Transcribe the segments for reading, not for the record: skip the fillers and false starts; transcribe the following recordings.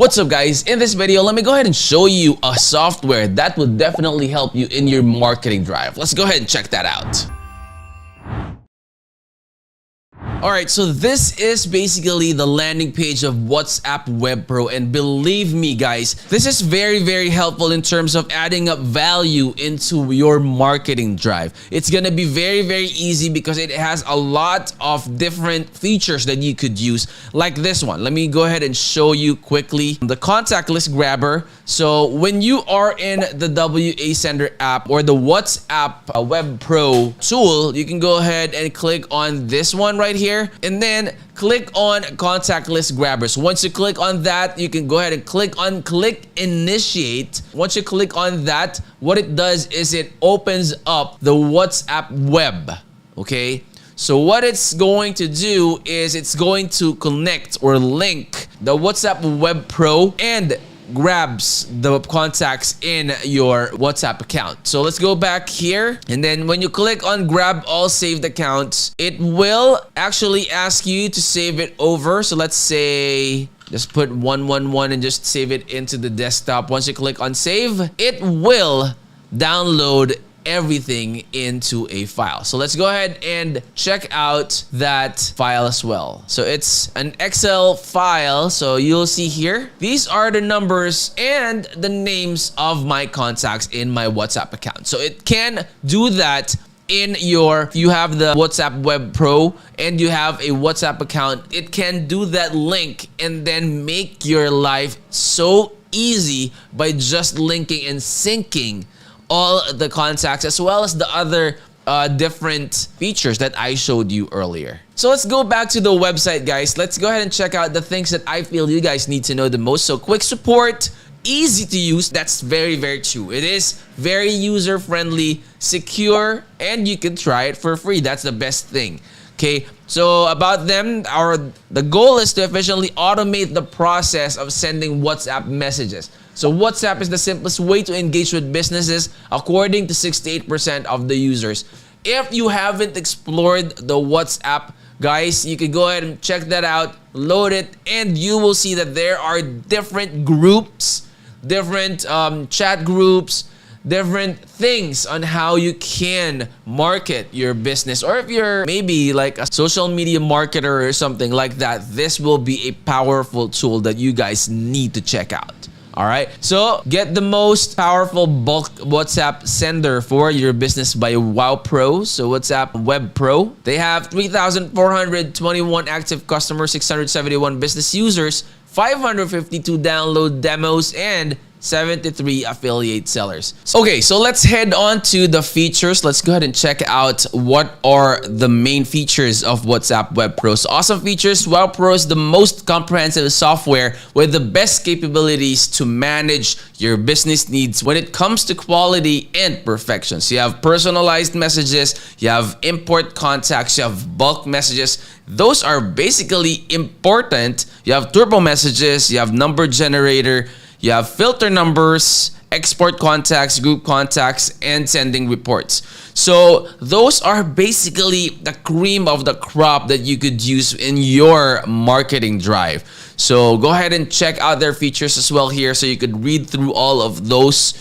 What's up guys? In this video, let me go ahead and show you a software that will definitely help you in your marketing drive. Let's go ahead and check that out. Alright, so this is basically the landing page of WhatsApp Wawpro, and believe me guys, this is very helpful in terms of adding up value into your marketing drive. It's gonna be very easy because it has a lot of different features that you could use, like this one. Let me go ahead and show you quickly the contact list grabber. So when you are in the WA Sender app or the WhatsApp Wawpro tool, you can go ahead and click on this one right here, and then click on contact list grabbers. Once you click on that, you can go ahead and click initiate. Once you click on that, what it does is it opens up the WhatsApp web. Okay, so what it's going to do is it's going to connect or link the WhatsApp Wawpro and grabs the contacts in your WhatsApp account. So let's go back here, and then when you click on grab all saved accounts, it will actually ask you to save it over. So let's say just put 111 and just save it into the desktop. Once you click on save, it will download everything into a file. So let's go ahead and check out that file as well. So it's an Excel file. So you'll see here, these are the numbers and the names of my contacts in my WhatsApp account. So it can do that in your, if you have the WhatsApp Wawpro and you have a WhatsApp account, it can do that link and then make your life so easy by just linking and syncing all the contacts as well as the other different features that I showed you earlier. So let's go back to the website, guys. Let's go ahead and check out the things that I feel you guys need to know the most. So quick support, easy to use. That's very true. It is very user friendly, secure, and you can try it for free. That's the best thing. Okay, so about them, the goal is to efficiently automate the process of sending WhatsApp messages. So WhatsApp is the simplest way to engage with businesses according to 68% of the users. If you haven't explored the WhatsApp, guys, you can go ahead and check that out, load it, and you will see that there are different groups, different chat groups, different things on how you can market your business. Or if you're maybe like a social media marketer or something like that, this will be a powerful tool that you guys need to check out. All right, so get the most powerful bulk WhatsApp sender for your business by Wawpro. So WhatsApp Wawpro, they have 3,421 active customers, 671 business users, 552 download demos, and 73 affiliate sellers. Okay, so let's head on to the features. Let's go ahead and check out what are the main features of WhatsApp Wawpro. So awesome features. Wawpro is the most comprehensive software with the best capabilities to manage your business needs when it comes to quality and perfection. So you have personalized messages, you have import contacts, you have bulk messages. Those are basically important. You have turbo messages, you have number generator, you have filter numbers, export contacts, group contacts, and sending reports. So those are basically the cream of the crop that you could use in your marketing drive. So go ahead and check out their features as well here, so you could read through all of those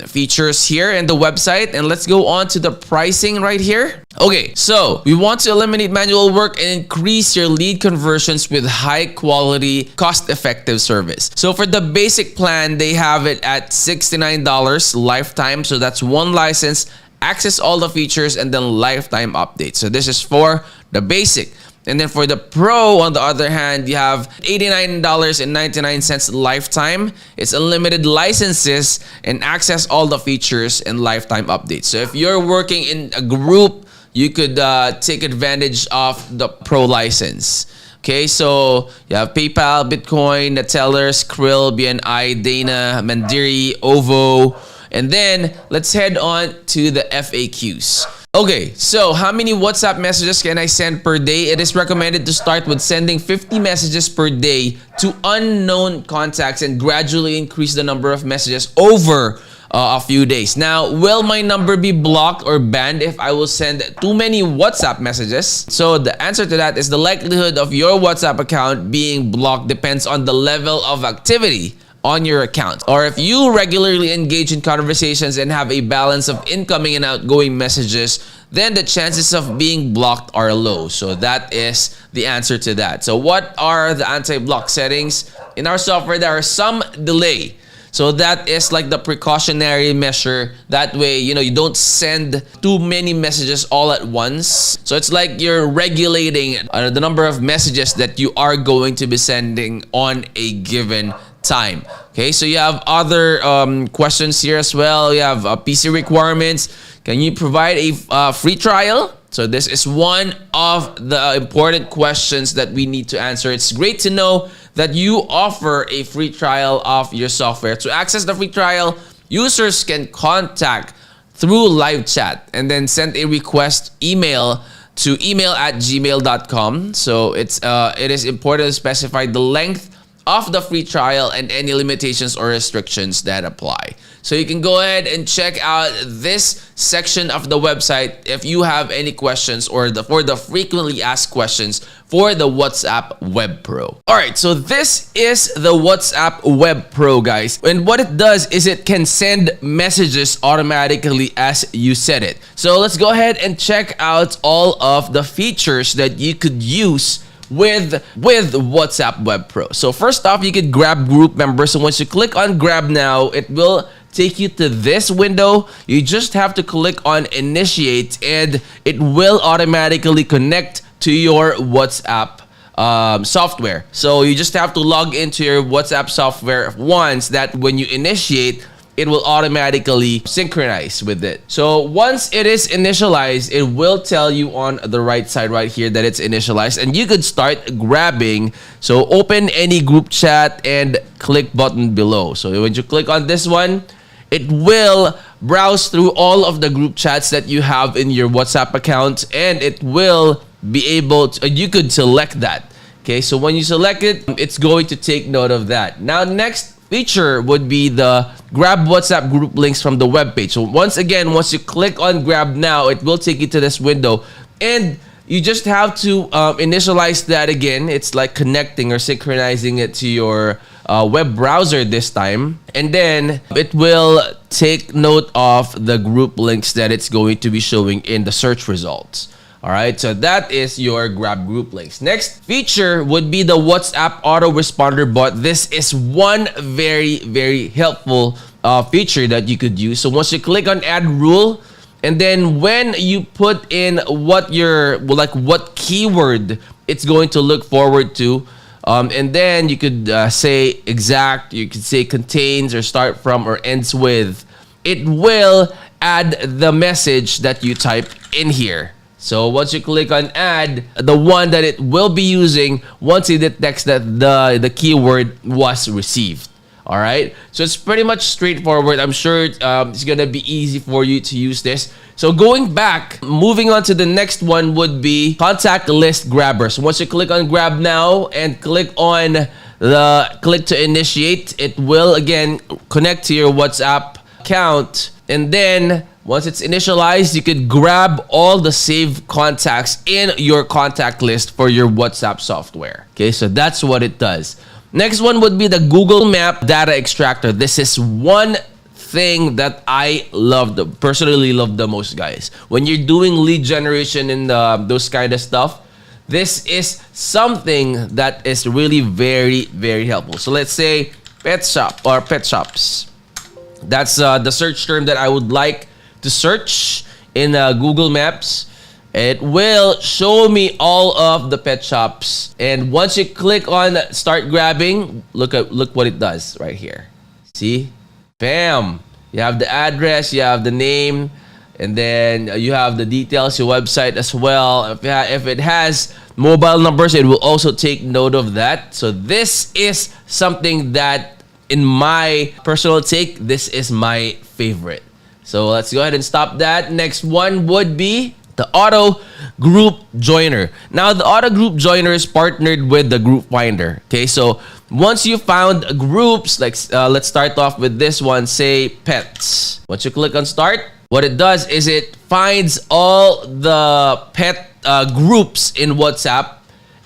features here in the website. And let's go on to the pricing right here. Okay, so we want to eliminate manual work and increase your lead conversions with high quality, cost-effective service. So for the basic plan, they have it at $69 lifetime. So that's one license, access all the features, and then lifetime updates. So this is for the basic. And then for the Pro, on the other hand, you have $89.99 lifetime. It's unlimited licenses and access all the features and lifetime updates. So if you're working in a group, you could take advantage of the Pro license. Okay, so you have PayPal, Bitcoin, Netellers, Krill, BNI, Dana, Mandiri, Ovo. And then let's head on to the FAQs. Okay, so how many WhatsApp messages can I send per day? It is recommended to start with sending 50 messages per day to unknown contacts and gradually increase the number of messages over a few days. Now, will my number be blocked or banned if I will send too many WhatsApp messages? So the answer to that is the likelihood of your WhatsApp account being blocked depends on the level of activity on your account, or if you regularly engage in conversations and have a balance of incoming and outgoing messages, then the chances of being blocked are low. So that is the answer to that. So what are the anti-block settings? In our software, there are some delay. So that is like the precautionary measure. That way, you don't send too many messages all at once. So it's like you're regulating the number of messages that you are going to be sending on a given time. Okay, so you have other questions here as well. You have PC requirements. Can you provide a free trial? So this is one of the important questions that we need to answer. It's great to know that you offer a free trial of your software. To access the free trial, users can contact through live chat and then send a request email to email@gmail.com. So it is important to specify the length of the free trial and any limitations or restrictions that apply. So you can go ahead and check out this section of the website if you have any questions or for the frequently asked questions for the WhatsApp Web Pro. All right, so this is the WhatsApp Web Pro, guys. And what it does is it can send messages automatically as you set it. So let's go ahead and check out all of the features that you could use with WhatsApp Web Pro. So first off, you could grab group members. So once you click on grab now, it will take you to this window. You just have to click on initiate and it will automatically connect to your WhatsApp software. So you just have to log into your WhatsApp software once. That when you initiate, it will automatically synchronize with it. So once it is initialized, it will tell you on the right side right here that it's initialized and you could start grabbing. So open any group chat and click button below. So when you click on this one, it will browse through all of the group chats that you have in your WhatsApp account and it will be able to, you could select that. Okay, so when you select it, it's going to take note of that. Now, next feature would be the grab WhatsApp group links from the web page. So once you click on grab now, it will take you to this window and you just have to initialize that again. It's like connecting or synchronizing it to your web browser this time. And then it will take note of the group links that it's going to be showing in the search results. All right, so that is your grab group links. Next feature would be the WhatsApp autoresponder bot. This is one very, very helpful feature that you could use. So once you click on add rule, and then when you put in what keyword it's going to look forward to, and then you could say exact, you could say contains or start from or ends with, it will add the message that you type in here. So once you click on add, the one that it will be using once it detects that the keyword was received. All right, so it's pretty much straightforward. I'm sure it's gonna be easy for you to use this. So going back, moving on to the next one would be contact list grabber. So once you click on grab now and click to initiate, it will again connect to your WhatsApp account, and then once it's initialized, you could grab all the saved contacts in your contact list for your WhatsApp software. Okay, so that's what it does. Next one would be the Google Map data extractor. This is one thing that I personally love the most, guys. When you're doing lead generation and those kind of stuff, this is something that is really very, very helpful. So let's say pet shop or pet shops. That's the search term that I would like to search in Google Maps. It will show me all of the pet shops, and once you click on start grabbing, look what it does right here. See, bam, you have the address, you have the name, and then you have the details, your website as well. If it has mobile numbers, it will also take note of that. So this is something that, in my personal take, this is my favorite. So let's go ahead and stop that. Next one would be the Auto Group Joiner. Now, the Auto Group Joiner is partnered with the Group Finder. Okay, so Once you found groups, like let's start off with this one, say pets. Once you click on start, what it does is it finds all the pet groups in WhatsApp,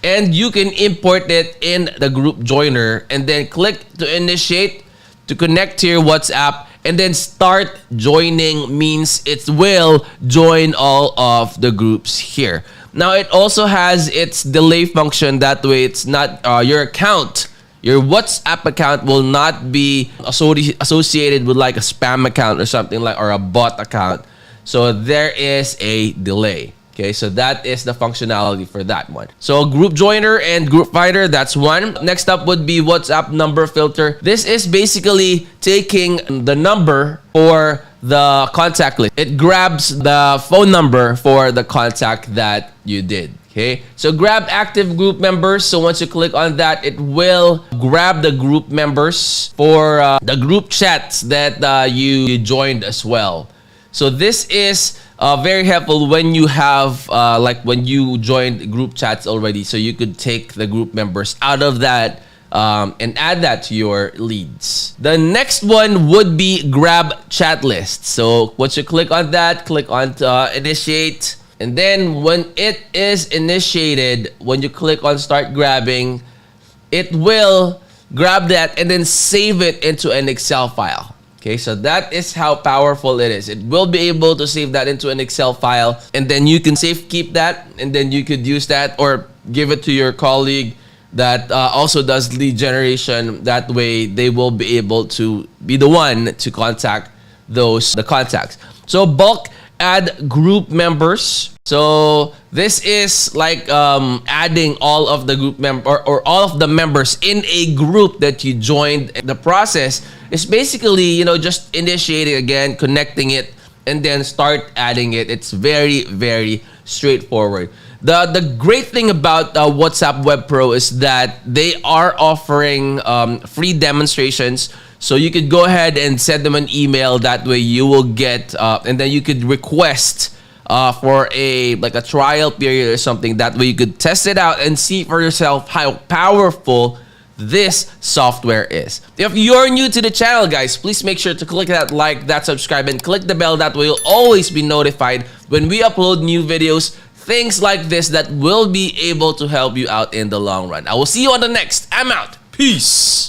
and you can import it in the group joiner, and then click to initiate to connect to your WhatsApp, and then start joining means it will join all of the groups here. Now it also has its delay function. That way it's not your account, your WhatsApp account will not be associated with like a spam account or something like, or a bot account. So there is a delay. Okay, so that is the functionality for that one. So group joiner and group finder, that's one. Next up would be WhatsApp number filter. This is basically taking the number for the contact list. It grabs the phone number for the contact that you did. Okay, so grab active group members. So once you click on that, it will grab the group members for the group chats that you joined as well. So this is very helpful when you have like when you joined group chats already, so you could take the group members out of that and add that to your leads. The next one would be grab chat list. So once you click on that, click on initiate, and then when it is initiated, when you click on start grabbing, it will grab that and then save it into an Excel file. Okay, so that is how powerful it is. It will be able to save that into an Excel file, and then you can keep that, and then you could use that or give it to your colleague that also does lead generation. That way they will be able to be the one to contact the contacts. So bulk add group members. So this is like adding all of the group or all of the members in a group that you joined. The process is basically, you know, just initiating again, connecting it, and then start adding it. It's very, very straightforward. The great thing about WhatsApp Web Pro is that they are offering free demonstrations. So you could go ahead and send them an email. That way you will get, and then you could request for a trial period or something. That way you could test it out and see for yourself how powerful this software is. If you're new to the channel, guys, please make sure to click that like, that subscribe, and click the bell. That way you'll always be notified when we upload new videos, things like this that will be able to help you out in the long run. I will see you on the next. I'm out. Peace.